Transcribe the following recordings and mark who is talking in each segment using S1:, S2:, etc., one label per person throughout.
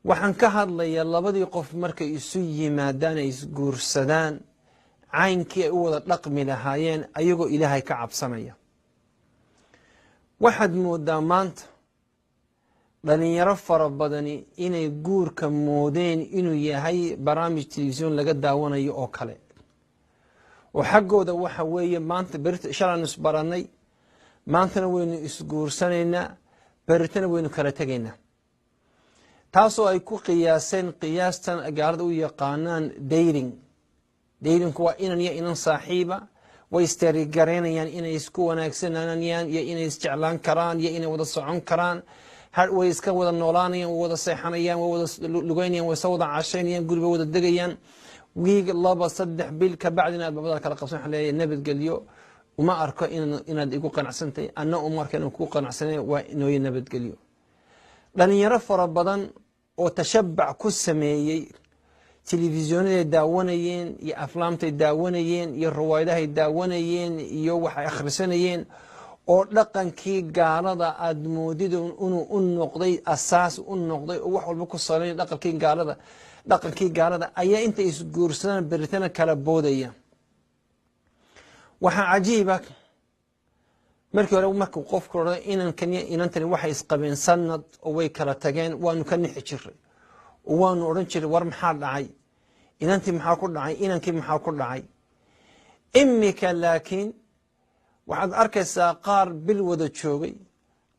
S1: waxaan ka hadlayaa labadii qof markay isu yimaadaan ay isguursadaan caynkii ay u wada dhaqmi lahaayeen ayagoo ilaahay ka cabsanaya. waxaad moodaa maanta dhalinyaro fara badani inay guurka moodeen inuu yahay barnaamij telefisyon laga daawanayo oo kale, oo xaggooda waxa weeye maanta berita shalaan isbarannay, maantana waynu isguursanaynaa, beritana waynu kala tegaynaa. taasoo ay ku qiyaaseen qiyaastan gaalada u yaqaanaan dating. datingku waa inan iyo inan saaxiiba, way isterigareynayaan inay isku wanaagsananayaan iyo inay isjeclaan karaan iyo inay wada socon karaan, way iska wada noolaanayaan, way wada seexanayaan, way wada lugeynayaan, way soo wada cashaynayaan, guriba wada degayaan. wiig 2-3 bil ka bacdina aad babada kala qabsan waxaa leeyahay nabadgelyo, uma arko inaad igu qanacsantahay, anna uma arko inaan kugu qanacsanay, waa inooye nabadgelyo. dhalinyaro fara badan oo tashabac ku sameeyey telefisyonaday daawanayeen iyo aflaamtay daawanayeen iyo riwaayadahay daawanayeen iyo waxay akhrisanayeen oo dhaqankii gaalada aad moodid inuu u noqday asaas u noqday oo wax walba ku saleyn dhaqankii gaalada ayaa intay isguursadaan beritana kala boodaya. waxaa cajiiba markii hore markuu qofku ordo inantani waxay isqabeen sanad oo way kala tageen, waanu ka nixi jiray oo waanu odhan jiray war maxaa dhacay, inantii maxaa ku dhacay, inankii maxaa ku dhacay. imika laakiin waxaad arkaysaa qaar bil wada joogay,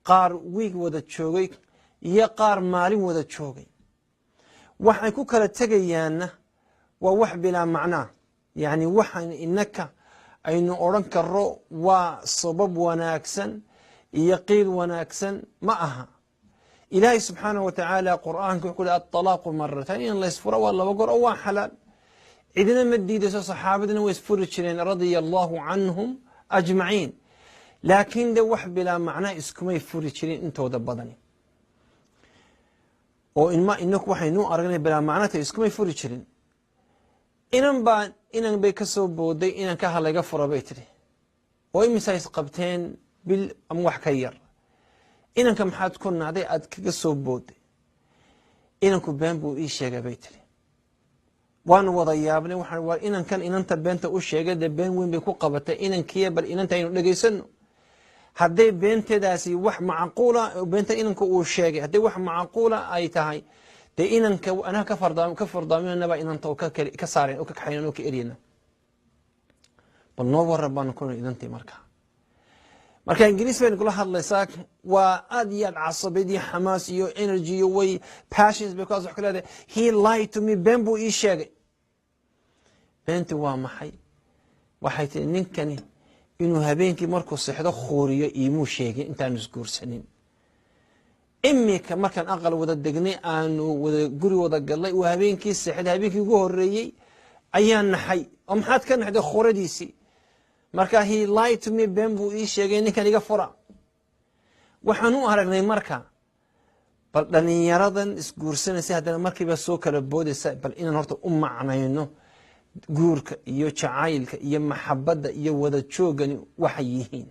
S1: qaar wiig wada joogay iyo qaar maalin wada joogay. waxay ku kala tegayaanna waa wax bilaa macnaa, yacni waxaan inaka aynu odhan karo waa sabab wanaagsan iyo qiil wanaagsan ma aha. ilaahay subxaanahu watacaala qur'aanka wuxuu leeyahay at-talaaqu marratayn, in la isfuro waa 2 goor oo waa xalaal. cidina ma diidayso, saxaabadina way isfuri jireen radia allahu canhum ajmaciin, laakiin de wax bilaa macnaa iskumay furi jirin intooda badani, oo inaku waxaynu aragnay bilaa macnata iskumay furi jirin. inan bay ka soo booday, inanka halayga fura bay tiri, oo imisa isqabteen bil ama wax ka yar. inanka maxaad ku nacday aad kaga soo booday? inanku been buu ii sheegay bay tiri. waanu wada yaabnay, waxaan war inankan inanta beenta u sheegay dee been weyn bay ku qabatay, inankiya bal inanta aynu dhegaysano. hadday beenteedaasi wax macquula, beenta inanka uu sheegay hadday wax macquula ay tahay, dee inanka anaa ka fardaaminanaba inanta oo ka saareen oo ka kaxaynan oo ka eryana. bal noo waran baanu ku inantii marka ingiriis baynu kula hadlaysaa, waa aad iyo aad casabid iyo xamaas iyo energy iyo way passions bay kaas wax ka leedahay. he lied to me, been buu ii sheegay. beenti waa maxay? waxay tihi ninkani inuu habeenkii markuu seexdo khooriyo iimuu sheegay intaanu isguursanin. imika markaan aqal wada degnay aanu guri wada galnay uu habeenkii seexday, habeenkii ugu horeeyey ayaa naxay. oo maxaad ka naxday? khooradiisii. marka he lied to me, been buu ii sheegay, ninkan iga fura. waxaan u aragnay marka bal dhalinyaradan isguursanaysa haddana markiiba soo kala boodaysa, bal inaan horta u macnayno guurka iyo jacaylka iyo maxabadda iyo wada joogani waxay yihiin.